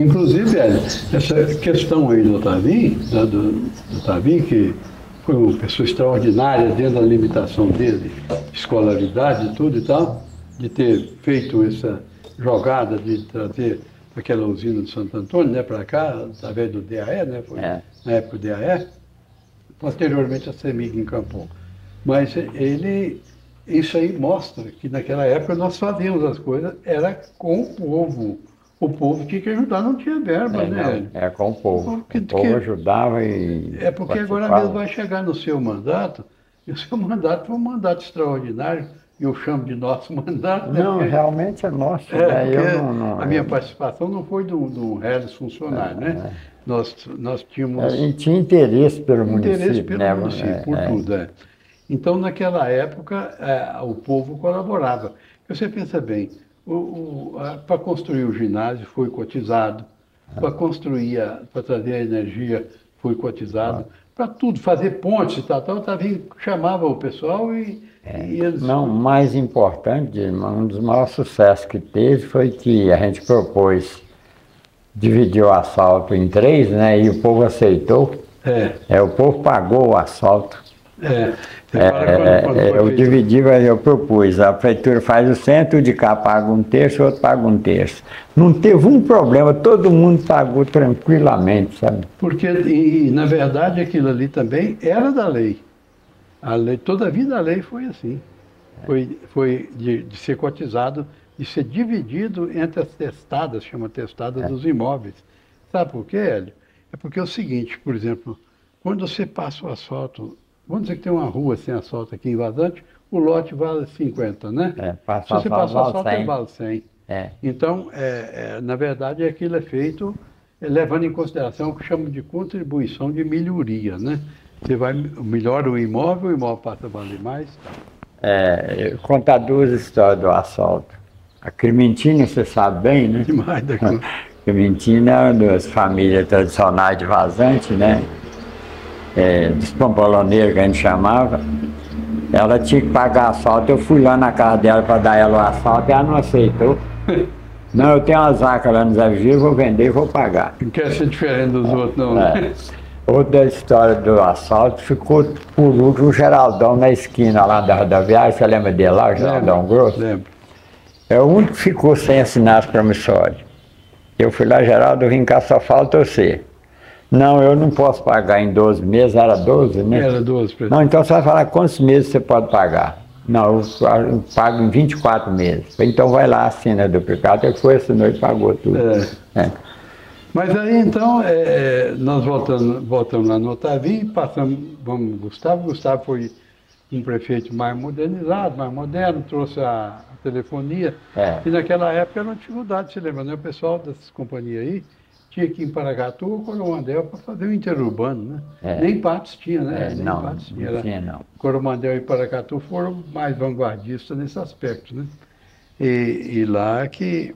Inclusive, essa questão aí do Otavim, do Otavim, que foi uma pessoa extraordinária dentro da limitação dele, escolaridade e tudo e tal, de ter feito essa jogada de trazer aquela usina de Santo Antônio, né, para cá, através do DAE, né, foi na época do DAE, posteriormente a CEMIG encampou. Mas isso aí mostra que naquela época nós fazíamos as coisas, era com o povo. O povo tinha que ajudar, não tinha verba, né? Não, é com o povo. O O povo ajudava e É porque agora mesmo vai chegar no seu mandato, e o seu mandato foi um mandato extraordinário, e eu chamo de nosso mandato, né? Não, Porque, realmente é nosso, é, né? porque Eu não, a minha participação não foi do reles funcionário, né? Nós tínhamos a gente tinha interesse pelo interesse município, pelo né? município, por tudo, Então, naquela época, o povo colaborava. Você pensa bem, para construir o ginásio foi cotizado, para construir, para trazer a energia foi cotizado, para tudo, fazer pontes e tal, chamava o pessoal e eles... Não, o mais importante, um dos maiores sucessos que teve foi que a gente propôs dividir o asfalto em três, né? E o povo aceitou. O povo pagou o asfalto. Eu dividi, eu propus, a prefeitura faz o centro, de cá paga um terço, o outro paga um terço. Não teve um problema, todo mundo pagou tranquilamente, sabe? Porque, na verdade, aquilo ali também era da lei. A lei, toda a vida a lei foi assim. Foi de ser cotizado, de ser dividido entre as testadas, chama testada dos imóveis. Sabe por quê, Hélio? É porque é o seguinte, por exemplo, quando você passa o asfalto, vamos dizer que tem uma rua sem asfalto aqui em Vazante, o lote vale 50, né? Se você passa o asfalto, ele vale 100. Então, na verdade, aquilo é feito levando em consideração o que chamam de contribuição de melhoria, né? Você melhora o imóvel passa a valer mais. Eu vou contar duas histórias do asfalto. A Clementina, você sabe bem, né? Demais da conta. Clementina é uma das famílias tradicionais de Vazante, né? Dos pampoloneiros que a gente chamava. Ela tinha que pagar asfalto. Eu fui lá na casa dela para dar ela o asfalto e ela não aceitou. Não, eu tenho umas vacas lá nos Avigir, vou vender e vou pagar. Não quer ser diferente dos outros, não. Outra história do asfalto, ficou por último o Geraldão na esquina lá da rodoviária, você lembra dele lá, o Geraldão Grosso? Lembro. É o único que ficou sem assinar as promissórias. Eu fui lá, Geraldo, vim cá, só falta você. Não, eu não posso pagar em 12 meses, era 12, né? Era 12. Não, então você vai falar quantos meses você pode pagar. Não, eu pago em 24 meses. Então vai lá, assina a duplicata, ele foi, assinou e pagou tudo. Mas aí então, nós voltamos lá no Otavim, passamos, vamos no Gustavo. Gustavo foi um prefeito mais modernizado, mais moderno, trouxe a telefonia. E naquela época era uma dificuldade, se lembra, né? O pessoal dessas companhias aí tinha que ir em Paracatu ou Coromandel para fazer o interurbano, né? Nem Patos tinha, né? Nem Não, Patos não tinha, não. Coromandel e Paracatu foram mais vanguardistas nesse aspecto, né? E lá que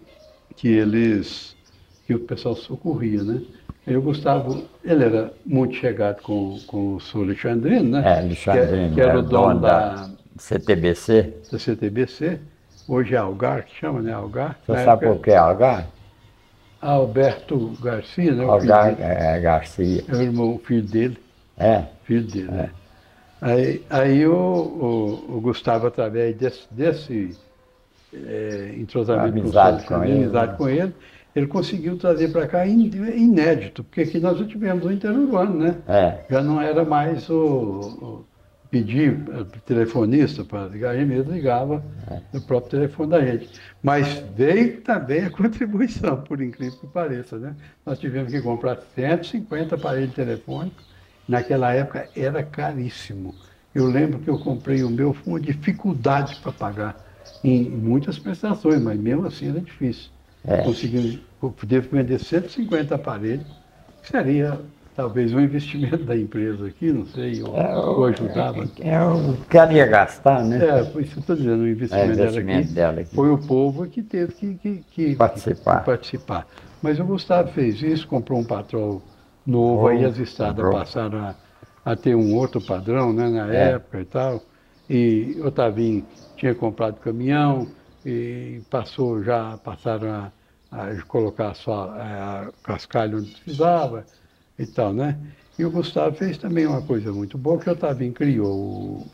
o pessoal socorria, né? E o Gustavo, ele era muito chegado com o senhor Alexandrino, né? Alexandrino, que era o dono da CTBC. Da CTBC, hoje é Algar, que chama, né? Algar. Você sabe por que Algar? Alberto Garcia, né? Algar Garcia. É o irmão, o filho dele. Filho dele, né? Aí o Gustavo, através desse entrosamento amizade com ele, ele conseguiu trazer para cá inédito, porque aqui nós já tivemos o interurbano, né? Já não era mais pedir telefonista para ligar, a gente mesmo ligava no próprio telefone da gente. Mas veio também a contribuição, por incrível que pareça, né? Nós tivemos que comprar 150 aparelhos telefônicos, naquela época era caríssimo. Eu lembro que eu comprei o meu, foi uma dificuldade para pagar em muitas prestações, mas mesmo assim era difícil. Consegui vender 150 aparelhos, que seria talvez um investimento da empresa aqui, não sei, ou ajudava. Eu queria gastar, né? Por isso que eu estou dizendo, o investimento dela aqui foi o povo que teve que participar. Mas o Gustavo fez isso, comprou um patrol novo, aí as estradas passaram a ter um outro padrão, né, na época e tal. E Otavinho tinha comprado caminhão, e passaram colocar só cascalho onde precisava e tal, né? E o Gustavo fez também uma coisa muito boa, que o Otavinho criou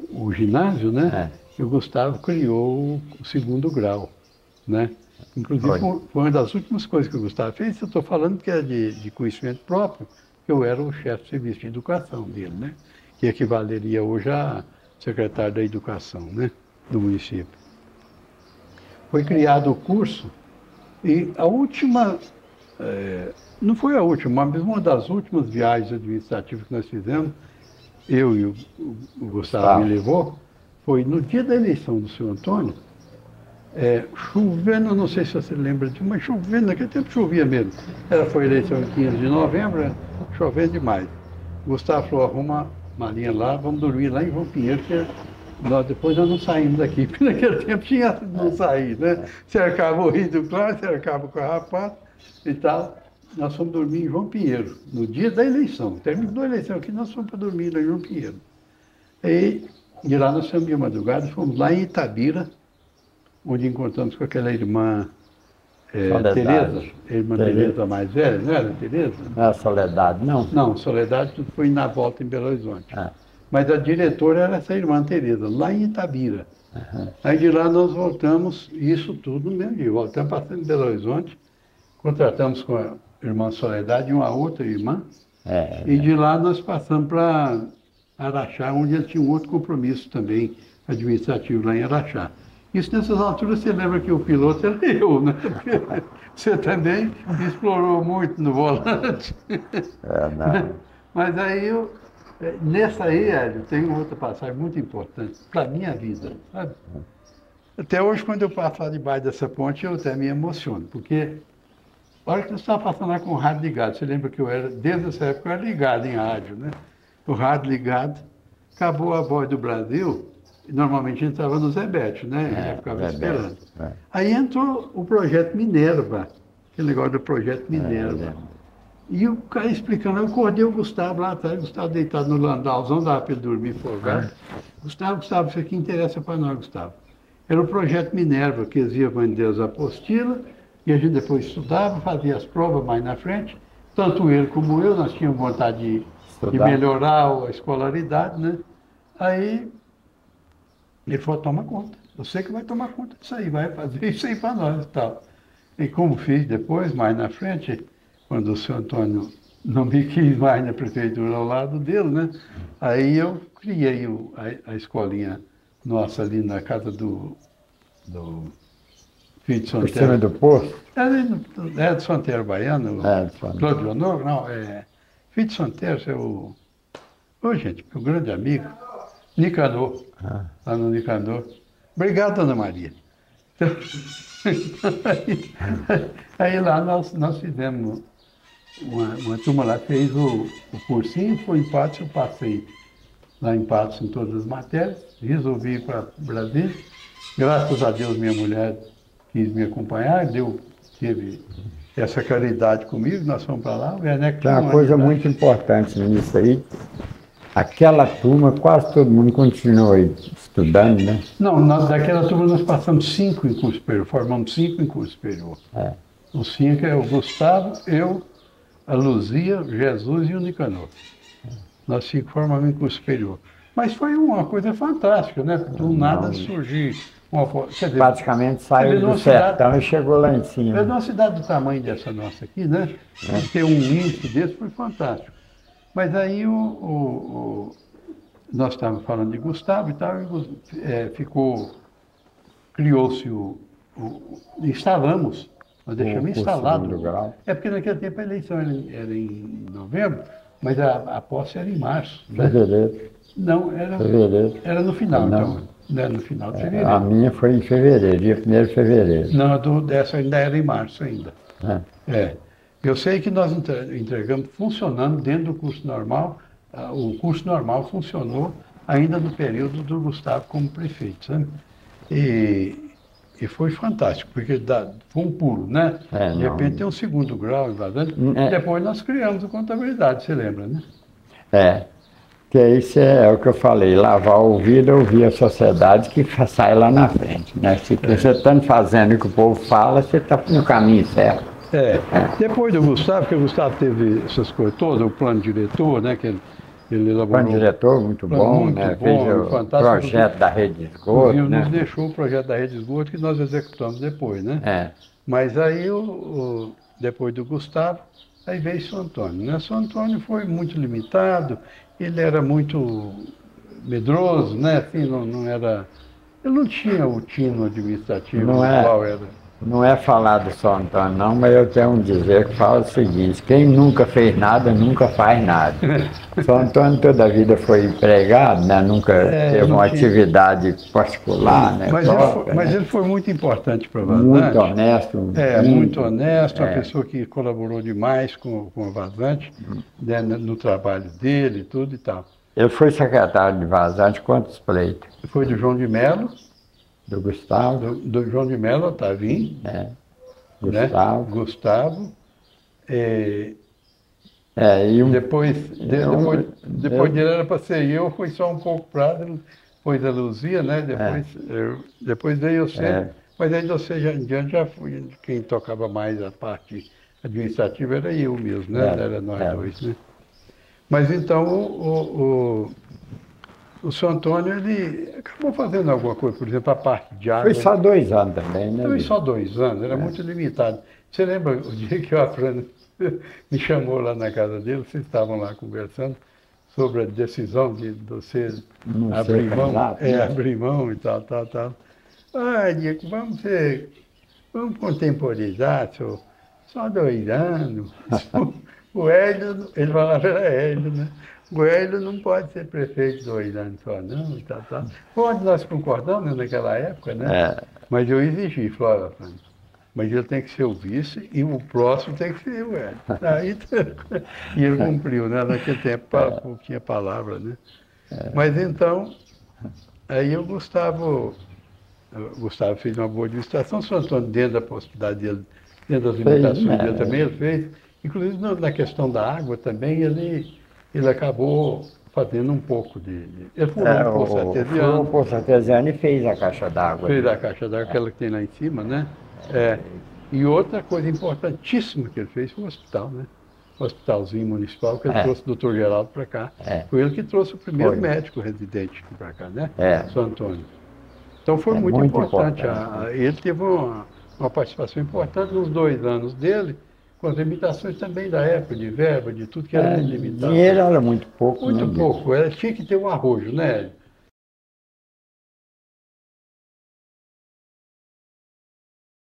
o ginásio, né? E o Gustavo criou o segundo grau, né? Inclusive, foi uma das últimas coisas que o Gustavo fez. Eu estou falando que é de conhecimento próprio, que eu era o chefe de serviço de educação dele, né? Que equivaleria hoje a secretário da educação, né? Do município. Foi criado o curso e a última, não foi a última, mas uma das últimas viagens administrativas que nós fizemos, eu e o Gustavo me levou, foi no dia da eleição do senhor Antônio, chovendo, não sei se você lembra disso, mas chovendo, naquele tempo chovia mesmo. Foi a eleição em 15 de novembro, chovendo demais. O Gustavo falou, arruma uma linha lá, vamos dormir lá em João Pinheiro, que depois nós não saímos daqui, porque naquele tempo tinha não sair, né? Cercava o Rio do Claro, cercava o Carrapato e tal. Nós fomos dormir em João Pinheiro, no dia da eleição. Terminou a eleição aqui, nós fomos para dormir lá em João Pinheiro. E de lá nós fomos de madrugada, fomos lá em Itabira, onde encontramos com aquela irmã Tereza, irmã Tereza mais velha, não era Tereza? Não era Soledade, não? Não, Soledade tudo foi na volta em Belo Horizonte. Mas a diretora era essa irmã Tereza, lá em Itabira. Aí de lá nós voltamos, isso tudo no mesmo dia, voltamos passando em Belo Horizonte, contratamos com a irmã Soledade e uma outra irmã, e de lá nós passamos para Araxá, onde ele tinha um outro compromisso também administrativo lá em Araxá. Isso nessas alturas você lembra que o piloto era eu, né? Porque você também explorou muito no volante. Não. Mas aí nessa aí, Hélio, tem uma outra passagem muito importante para a minha vida, sabe? Até hoje, quando eu passo lá debaixo dessa ponte, eu até me emociono, porque a hora que eu estava passando lá com o rádio ligado, você lembra que desde essa época, eu era ligado em rádio, né? O rádio ligado, acabou a Voz do Brasil, e normalmente a gente estava no Zebete, né? Eu ficava esperando. Aí entrou o projeto Minerva, aquele negócio do projeto Minerva. E o cara explicando, eu acordei o Gustavo lá atrás, o Gustavo deitado no landalzão, dava para ele dormir folgado. Gustavo, isso aqui interessa para nós, Gustavo. Era o projeto Minerva, que eles iam vender as apostilas, e a gente depois estudava, fazia as provas mais na frente. Tanto ele como eu, nós tínhamos vontade de melhorar a escolaridade, né? Aí ele falou, toma conta. Eu sei que vai tomar conta disso aí, vai fazer isso aí para nós e tal. E como fiz depois, mais na frente, quando o senhor Antônio não me quis mais na prefeitura ao lado dele, né? Aí eu criei a escolinha nossa ali na casa do filho de Santério. Por cima do posto? É de Santério Baiano. De Santério. Cláudio Honor, não, filho de Santério, é o gente, meu grande amigo, Nicanor, lá no Nicanor. Obrigado, Dona Maria. Então, aí lá nós fizemos uma turma lá, fez o cursinho, foi em Patos, eu passei lá em Patos em todas as matérias, resolvi ir para Brasília. Graças a Deus minha mulher quis me acompanhar, teve essa caridade comigo, nós fomos para lá. O Werneck tem uma coisa muito importante nisso aí. Aquela turma, quase todo mundo continuou aí estudando, né? Não, daquela turma nós passamos 5 em curso superior, formamos 5 em curso superior. Os 5 é o Gustavo, eu, a Luzia, Jesus e o Nicanor. Nós 5 formamos em curso superior. Mas foi uma coisa fantástica, né? Do nada surgir uma... Quer dizer, praticamente saiu do sertão e chegou lá em cima. Numa cidade do tamanho dessa nossa aqui, né? Ter um índice desse foi fantástico. Mas aí nós estávamos falando de Gustavo e tal, e criou-se instalamos, nós deixamos instalado. Porque naquele tempo a eleição era em novembro, mas a posse era em março. Fevereiro. Né? Não, era no final, então. Não era no final de fevereiro. A minha foi em fevereiro, dia 1º de fevereiro. Não, dessa ainda era em março ainda. Eu sei que nós entregamos funcionando dentro do curso normal. O curso normal funcionou ainda no período do Gustavo como prefeito, sabe? E foi fantástico, porque foi um pulo, né? De repente tem um segundo grau, depois nós criamos a contabilidade, você lembra, né? Que isso é o que eu falei, lavar o ouvido, ouvir a sociedade que sai lá na frente, né? Se você está fazendo o que o povo fala, você está no caminho certo. Depois do Gustavo, porque o Gustavo teve essas coisas todas, o plano diretor, né? Que ele elaborou. O plano diretor muito bom, né? Fez o projeto da rede de esgoto, né? Nos deixou o projeto da rede de esgoto que nós executamos depois, né? Mas aí, depois do Gustavo, aí veio São Antônio, né? São Antônio foi muito limitado, ele era muito medroso, né? Assim, não era... Ele não tinha o tino administrativo igual era. Não é falar do São Antônio, não, mas eu tenho um dizer que fala o seguinte: quem nunca fez nada, nunca faz nada. São Antônio toda a vida foi empregado, né? Nunca teve uma atividade particular, né? Mas ele foi muito importante para a Vazante. Muito honesto. Muito honesto, uma pessoa que colaborou demais com a Vazante, né, no trabalho dele, tudo e tal. Ele foi secretário de Vazante quantos pleitos? Foi do João de Melo. Do Gustavo. Do João de Melo, Otavinho. Gustavo. Né? Gustavo. Depois dele era para ser eu, foi só um pouco para depois a Luzia, né? Depois veio eu sempre. Mas aí você em diante já fui, quem tocava mais a parte administrativa era eu mesmo, né? Era nós dois, né? Mas então o São Antônio, ele acabou fazendo alguma coisa, por exemplo, a parte de água. Foi só 2 anos também, né? Foi só 2 anos, era muito limitado. Você lembra o dia que o Afrano me chamou lá na casa dele, vocês estavam lá conversando sobre a decisão de você abrir mão, abrir mão e tal. Diego, vamos contemporizar, só 2 anos. O Hélio, ele falava, era Hélio, né? O Hélio não pode ser prefeito 2 anos só, não, e tal. Onde nós concordamos naquela época, né? Mas eu exigi, falei, mas ele tem que ser o vice e o próximo tem que ser o Hélio. E ele cumpriu, né? Naquele tempo tinha palavra, né? Mas então, aí o Gustavo fez uma boa administração, o São Antônio, dentro da possibilidade dele, dentro das limitações dele também, ele fez. Inclusive na questão da água também, ele acabou fazendo um pouco ele furou um poço artesiano. Furou um poço artesiano e fez a caixa d'água. Fez a caixa d'água, aquela que tem lá em cima, né? E outra coisa importantíssima que ele fez foi o hospital, né? O hospitalzinho municipal que ele trouxe o Dr. Geraldo para cá. Foi ele que trouxe o primeiro médico residente para cá, né? São Antônio. Então foi muito importante. Ele teve uma participação importante nos 2 anos dele, com as limitações também da época, de verba, de tudo que era limitado. Dinheiro era muito pouco. Muito pouco. Tinha que ter um arrojo, né?